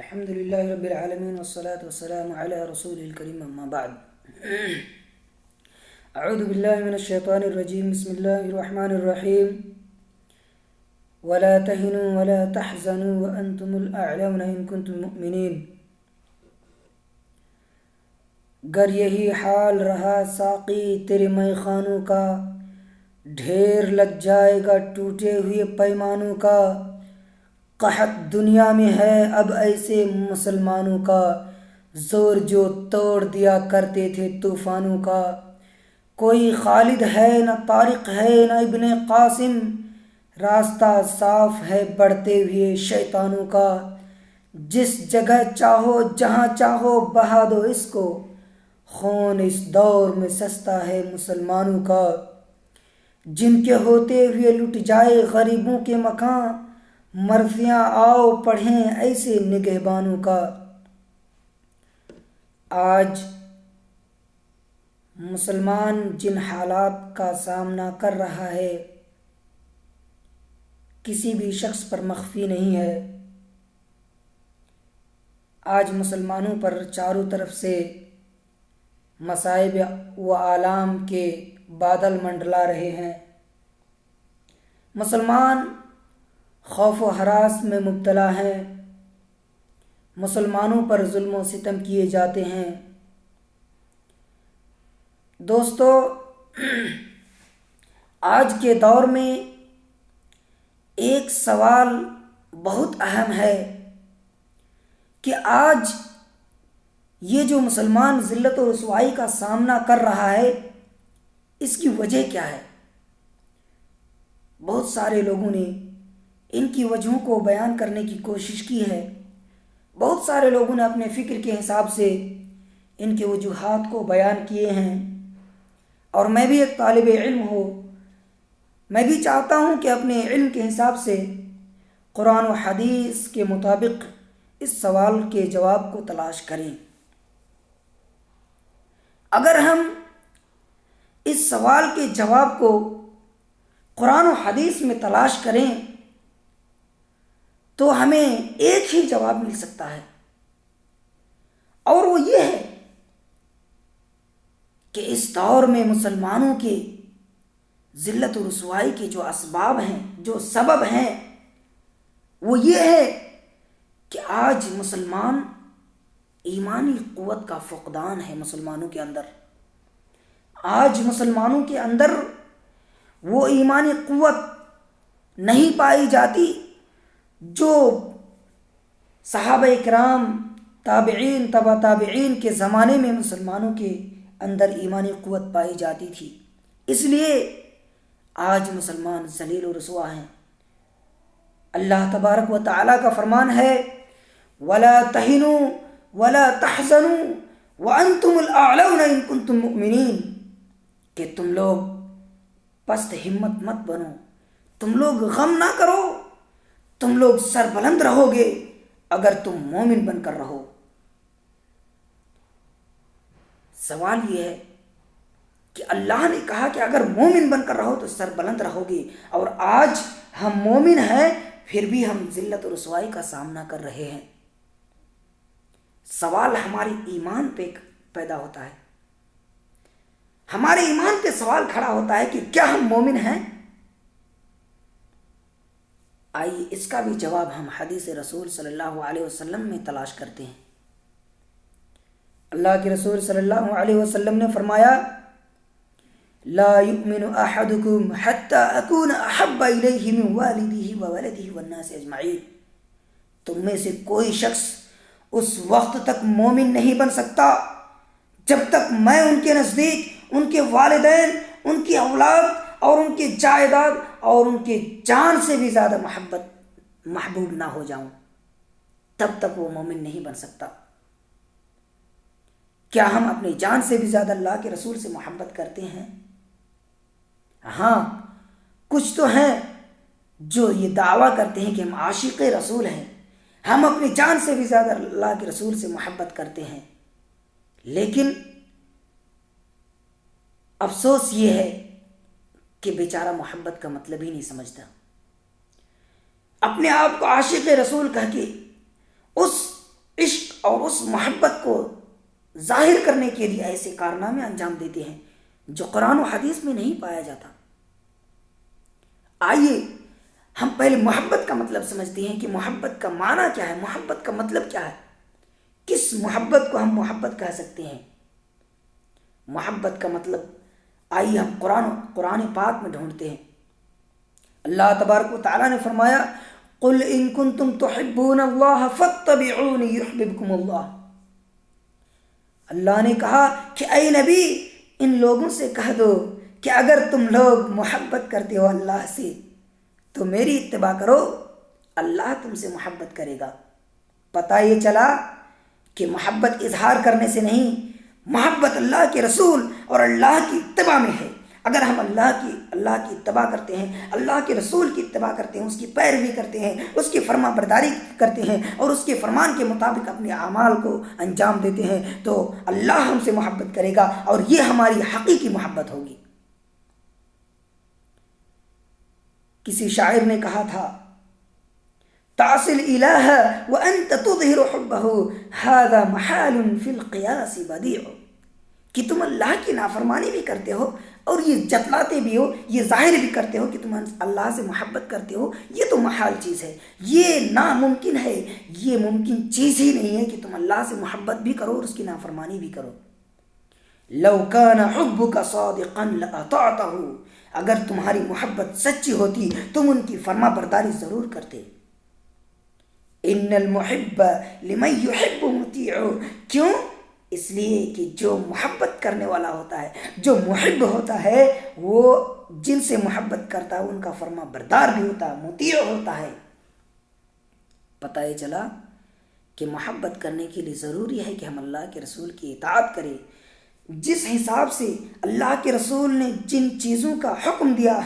الحمد لله رب العالمين والصلاة والسلام على رسول الكريم أما بعد. أعوذ بالله من الشيطان الرجيم. بسم الله الرحمن الرحيم. ولا تهنوا ولا تحزنوا وأنتم الأعلون إن كنتم مؤمنين. گر یہی حال رہا ساقی تیرے مے خانوں کا، ڈھیر لگ جائے گا ٹوٹے ہوئے پیمانوں کا. قحط دنیا میں ہے اب ایسے مسلمانوں کا، زور جو توڑ دیا کرتے تھے طوفانوں کا. کوئی خالد ہے نہ طارق ہے نہ ابن قاسم، راستہ صاف ہے بڑھتے ہوئے شیطانوں کا. جس جگہ چاہو جہاں چاہو بہا دو اس کو، خون اس دور میں سستا ہے مسلمانوں کا. جن کے ہوتے ہوئے لٹ جائے غریبوں کے مکان، مرثیاں آؤ پڑھیں ایسے نگہبانوں کا. آج مسلمان جن حالات کا سامنا کر رہا ہے کسی بھی شخص پر مخفی نہیں ہے. آج مسلمانوں پر چاروں طرف سے مصائب و آلام کے بادل منڈلا رہے ہیں. مسلمان خوف و ہراس میں مبتلا ہیں. مسلمانوں پر ظلم و ستم کیے جاتے ہیں. دوستو، آج کے دور میں ایک سوال بہت اہم ہے کہ آج یہ جو مسلمان ذلت و رسوائی کا سامنا کر رہا ہے اس کی وجہ کیا ہے؟ بہت سارے لوگوں نے ان کی وجہوں کو بیان کرنے کی کوشش کی ہے. بہت سارے لوگوں نے اپنے فکر کے حساب سے ان کے وجوہات کو بیان کیے ہیں، اور میں بھی ایک طالب علم ہوں، میں بھی چاہتا ہوں کہ اپنے علم کے حساب سے قرآن و حدیث کے مطابق اس سوال کے جواب کو تلاش کریں. اگر ہم اس سوال کے جواب کو قرآن و حدیث میں تلاش کریں تو ہمیں ایک ہی جواب مل سکتا ہے، اور وہ یہ ہے کہ اس دور میں مسلمانوں کی ذلت و رسوائی کے جو اسباب ہیں، جو سبب ہیں، وہ یہ ہے کہ آج مسلمان ایمانی قوت کا فقدان ہے. مسلمانوں کے اندر آج مسلمانوں کے اندر وہ ایمانی قوت نہیں پائی جاتی جو صحابہ کرام، تابعین، تبع تابعین کے زمانے میں مسلمانوں کے اندر ایمانی قوت پائی جاتی تھی. اس لیے آج مسلمان ذلیل و رسوا ہیں. اللہ تبارک و تعالیٰ کا فرمان ہے وَلَا تَهِنُوا وَلَا تَحْزَنُوا وَأَنْتُمُ الْأَعْلَوْنَ إِن كُنتُم مُؤْمِنِينَ، کہ تم لوگ پست ہمت مت بنو، تم لوگ غم نہ کرو، تم لوگ سربلند رہو گے اگر تم مومن بن کر رہو. سوال یہ ہے کہ اللہ نے کہا کہ اگر مومن بن کر رہو تو سربلند رہو گے، اور آج ہم مومن ہیں پھر بھی ہم ذلت و رسوائی کا سامنا کر رہے ہیں. سوال ہماری ایمان پہ پیدا ہوتا ہے، ہمارے ایمان پہ سوال کھڑا ہوتا ہے کہ کیا ہم مومن ہیں؟ آئیے اس کا بھی جواب ہم حدیث رسول صلی اللہ علیہ وسلم میں تلاش کرتے ہیں. اللہ کے رسول صلی اللہ علیہ وسلم نے فرمایا لا يؤمن احدكم حتى اكون احب اليه من والده وولده والناس اجمعين. تم میں سے کوئی شخص اس وقت تک مومن نہیں بن سکتا جب تک میں ان کے نزدیک ان کے والدین، ان کی اولاد اور ان کے جائیداد اور ان کے جان سے بھی زیادہ محبوب نہ ہو جاؤں، تب تک وہ مومن نہیں بن سکتا. کیا ہم اپنی جان سے بھی زیادہ اللہ کے رسول سے محبت کرتے ہیں؟ ہاں، کچھ تو ہیں جو یہ دعویٰ کرتے ہیں کہ ہم عاشق رسول ہیں، ہم اپنی جان سے بھی زیادہ اللہ کے رسول سے محبت کرتے ہیں. لیکن افسوس یہ ہے کہ بیچارہ محبت کا مطلب ہی نہیں سمجھتا. اپنے آپ کو عاشق رسول کہہ کے اس عشق اور اس محبت کو ظاہر کرنے کے لیے ایسے کارنامے انجام دیتے ہیں جو قرآن و حدیث میں نہیں پایا جاتا۔ آئیے ہم پہلے محبت کا مطلب سمجھتے ہیں کہ محبت کا معنی کیا ہے، محبت کا مطلب کیا ہے، کس محبت کو ہم محبت کہہ سکتے ہیں۔ محبت کا مطلب آئیے ہم قرآن پاک میں ڈھونڈتے ہیں۔ اللہ تبارک و تعالیٰ نے فرمایا قل ان کنتم تحبون اللہ فاتبعونی یحببکم اللہ۔ اللہ نے کہا کہ اے نبی ان لوگوں سے کہہ دو کہ اگر تم لوگ محبت کرتے ہو اللہ سے تو میری اتباع کرو، اللہ تم سے محبت کرے گا۔ پتہ یہ چلا کہ محبت اظہار کرنے سے نہیں، محبت اللہ کے رسول اور اللہ کی اتباع میں ہے۔ اگر ہم اللہ کی اتباع کرتے ہیں، اللہ کے رسول کی اتباع کرتے ہیں، اس کی پیروی کرتے ہیں، اس کی فرما برداری کرتے ہیں اور اس کے فرمان کے مطابق اپنے اعمال کو انجام دیتے ہیں تو اللہ ہم سے محبت کرے گا اور یہ ہماری حقیقی محبت ہوگی۔ کسی شاعر نے کہا تھا تعصی الالہ وانت تظہر حبہ ھذا محال فی القیاس بدیع، کہ تم اللہ کی نافرمانی بھی کرتے ہو اور یہ جتلاتے بھی ہو، یہ ظاہر بھی کرتے ہو کہ تم اللہ سے محبت کرتے ہو، یہ تو محال چیز ہے، یہ ناممکن ہے، یہ ممکن چیز ہی نہیں ہے کہ تم اللہ سے محبت بھی کرو اور اس کی نافرمانی بھی کرو۔ لو کان حبک صادقا لاطعتہ، اگر تمہاری محبت سچی ہوتی تم ان کی فرما برداری ضرور کرتے۔ ان المحب لمن يحب مطیع، کیوں؟ اس لیے کہ جو محبت کرنے والا ہوتا ہے، جو محب ہوتا ہے، وہ جن سے محبت کرتا ہے ان کا فرما بردار بھی ہوتا ہے، مطیع ہوتا ہے۔ پتہ یہ چلا کہ محبت کرنے کے لیے ضروری ہے کہ ہم اللہ کے رسول کی اطاعت کریں۔ جس حساب سے اللہ کے رسول نے جن چیزوں کا حکم دیا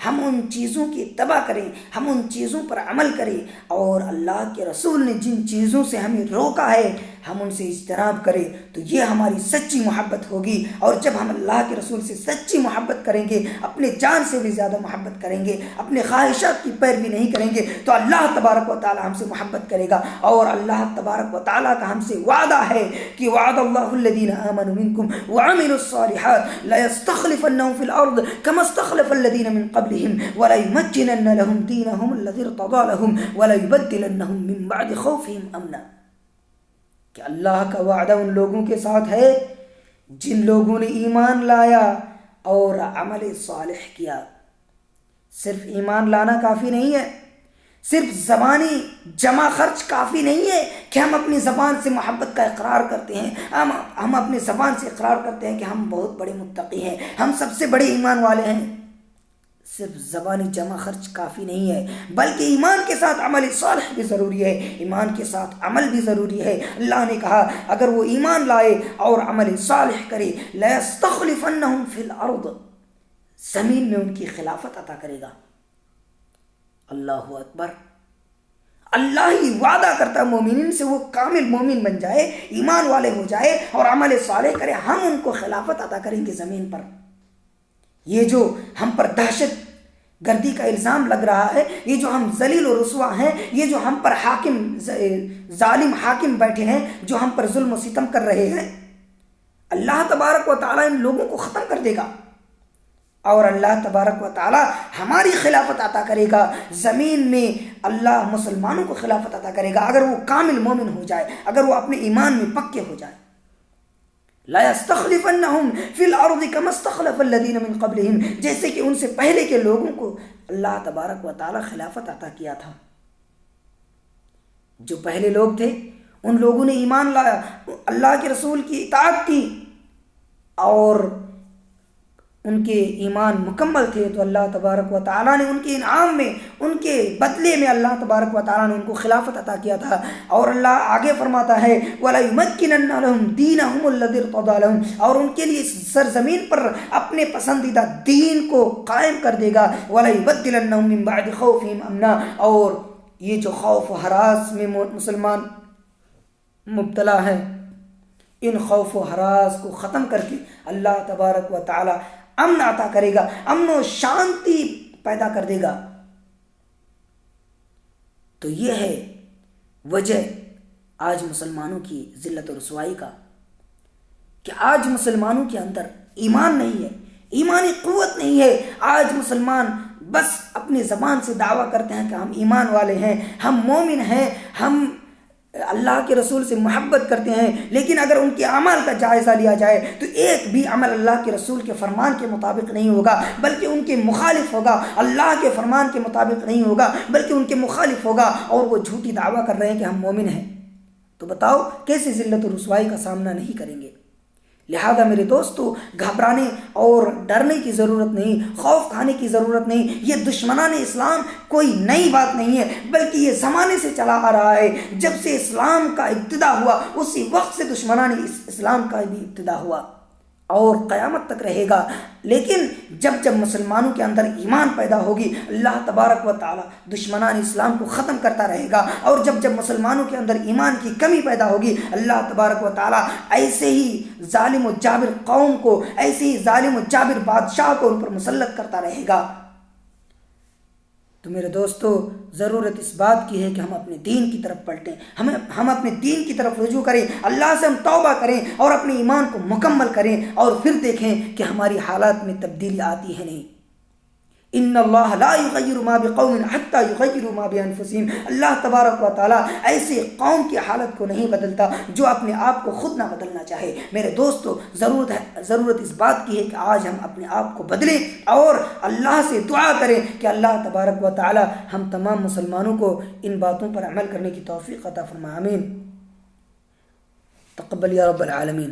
ہم ان چیزوں کی اتباع کریں، ہم ان چیزوں پر عمل کریں، اور اللہ کے رسول نے جن چیزوں سے ہمیں روکا ہے ہم ان سے اجتناب کریں، تو یہ ہماری سچی محبت ہوگی۔ اور جب ہم اللہ کے رسول سے سچی محبت کریں گے، اپنے جان سے بھی زیادہ محبت کریں گے، اپنے خواہشات کی پیروی نہیں کریں گے، تو اللہ تبارک و تعالی ہم سے محبت کرے گا۔ اور اللہ تبارک و تعالی کا ہم سے وعدہ ہے کہ وعد اللہ الذین آمنوا منکم وعملوا الصالحات ليستخلفنهم في الارض كما استخلف الذين من قبلهم وليمكنن لهم دينهم الذي ارتضى لهم وليبدلنهم من بعد خوفهم امنا، کہ اللہ کا وعدہ ان لوگوں کے ساتھ ہے جن لوگوں نے ایمان لایا اور عمل صالح کیا۔ صرف ایمان لانا کافی نہیں ہے، صرف زبانی جمع خرچ کافی نہیں ہے کہ ہم اپنی زبان سے محبت کا اقرار کرتے ہیں، ہم اپنی زبان سے اقرار کرتے ہیں کہ ہم بہت بڑے متقی ہیں، ہم سب سے بڑے ایمان والے ہیں۔ صرف زبانی جمع خرچ کافی نہیں ہے، بلکہ ایمان کے ساتھ عمل صالح بھی ضروری ہے، ایمان کے ساتھ عمل بھی ضروری ہے۔ اللہ نے کہا اگر وہ ایمان لائے اور عمل صالح کرے لَيَسْتَخْلِفَنَّهُمْ فِي الْأَرْضِ، زمین میں ان کی خلافت عطا کرے گا۔ اللہ اکبر، اللہ ہی وعدہ کرتا مومنین سے، وہ کامل مومن بن جائے، ایمان والے ہو جائے اور عمل صالح کرے، ہم ان کو خلافت عطا کریں گے زمین پر۔ یہ جو ہم پر دہشت گردی کا الزام لگ رہا ہے، یہ جو ہم ذلیل و رسوا ہیں، یہ جو ہم پر ظالم حاکم بیٹھے ہیں، جو ہم پر ظلم و ستم کر رہے ہیں، اللہ تبارک و تعالیٰ ان لوگوں کو ختم کر دے گا اور اللہ تبارک و تعالیٰ ہماری خلافت عطا کرے گا زمین میں۔ اللہ مسلمانوں کو خلافت عطا کرے گا اگر وہ کامل مومن ہو جائے، اگر وہ اپنے ایمان میں پکے ہو جائے۔ لا يستخلفنهم في الارض كما استخلف الذين من قبلهم، جیسے کہ ان سے پہلے کے لوگوں کو اللہ تبارک و تعالی خلافت عطا کیا تھا۔ جو پہلے لوگ تھے ان لوگوں نے ایمان لایا، اللہ کے رسول کی اطاعت کی اور ان کے ایمان مکمل تھے، تو اللہ تبارک و تعالیٰ نے ان کے انعام میں، ان کے بدلے میں اللہ تبارک و تعالیٰ نے ان کو خلافت عطا کیا تھا۔ اور اللہ آگے فرماتا ہے وَلَيُمَكِّنَنَّ لَهُمْ دِينَهُمُ الَّذِي ارْتَضَىٰ لَهُمْ، اور ان کے لیے اس سرزمین پر اپنے پسندیدہ دین کو قائم کر دے گا۔ وَلَيُبَدِّلَنَّهُم مِّن بَعْدِ خَوْفِهِمْ أَمْنًا، اور یہ جو خوف و ہراس میں مسلمان مبتلا ہے، ان خوف و ہراس کو ختم کر کے اللہ تبارک و تعالی امن عطا کرے گا، امن و شانتی پیدا کر دے گا۔ تو یہ ہے وجہ آج مسلمانوں کی ذلت و رسوائی کا کہ آج مسلمانوں کے اندر ایمان نہیں ہے، ایمانی قوت نہیں ہے۔ آج مسلمان بس اپنی زبان سے دعویٰ کرتے ہیں کہ ہم ایمان والے ہیں، ہم مومن ہیں، ہم اللہ کے رسول سے محبت کرتے ہیں، لیکن اگر ان کے اعمال کا جائزہ لیا جائے تو ایک بھی عمل اللہ کے رسول کے فرمان کے مطابق نہیں ہوگا، بلکہ ان کے مخالف ہوگا۔ اللہ کے فرمان کے مطابق نہیں ہوگا بلکہ ان کے مخالف ہوگا، اور وہ جھوٹی دعویٰ کر رہے ہیں کہ ہم مومن ہیں۔ تو بتاؤ کیسے ذلت و رسوائی کا سامنا نہیں کریں گے؟ لہذا میرے دوستو، گھبرانے اور ڈرنے کی ضرورت نہیں، خوف کھانے کی ضرورت نہیں۔ یہ دشمنان اسلام کوئی نئی بات نہیں ہے، بلکہ یہ زمانے سے چلا آ رہا ہے۔ جب سے اسلام کا ابتدا ہوا اسی وقت سے دشمنان اسلام کا بھی ابتدا ہوا اور قیامت تک رہے گا۔ لیکن جب مسلمانوں کے اندر ایمان پیدا ہوگی، اللہ تبارک و تعالی دشمنان اسلام کو ختم کرتا رہے گا، اور جب مسلمانوں کے اندر ایمان کی کمی پیدا ہوگی، اللہ تبارک و تعالی ایسے ہی ظالم و جابر قوم کو، ایسے ہی ظالم و جابر بادشاہ کو ان پر مسلط کرتا رہے گا۔ تو میرے دوستو، ضرورت اس بات کی ہے کہ ہم اپنے دین کی طرف پلٹیں، ہم اپنے دین کی طرف رجوع کریں، اللہ سے ہم توبہ کریں اور اپنے ایمان کو مکمل کریں، اور پھر دیکھیں کہ ہماری حالات میں تبدیلی آتی ہے نہیں۔ ان اللہ لا یغیر ما بقوم حتی یغیروا ما بانفسہم، اللہ تبارک و تعالیٰ ایسے قوم کی حالت کو نہیں بدلتا جو اپنے آپ کو خود نہ بدلنا چاہے۔ میرے دوستو، ضرورت اس بات کی ہے کہ آج ہم اپنے آپ کو بدلیں اور اللہ سے دعا کریں کہ اللہ تبارک و تعالیٰ ہم تمام مسلمانوں کو ان باتوں پر عمل کرنے کی توفیق عطا فرمائے۔ آمین۔ تقبل یا رب العالمین۔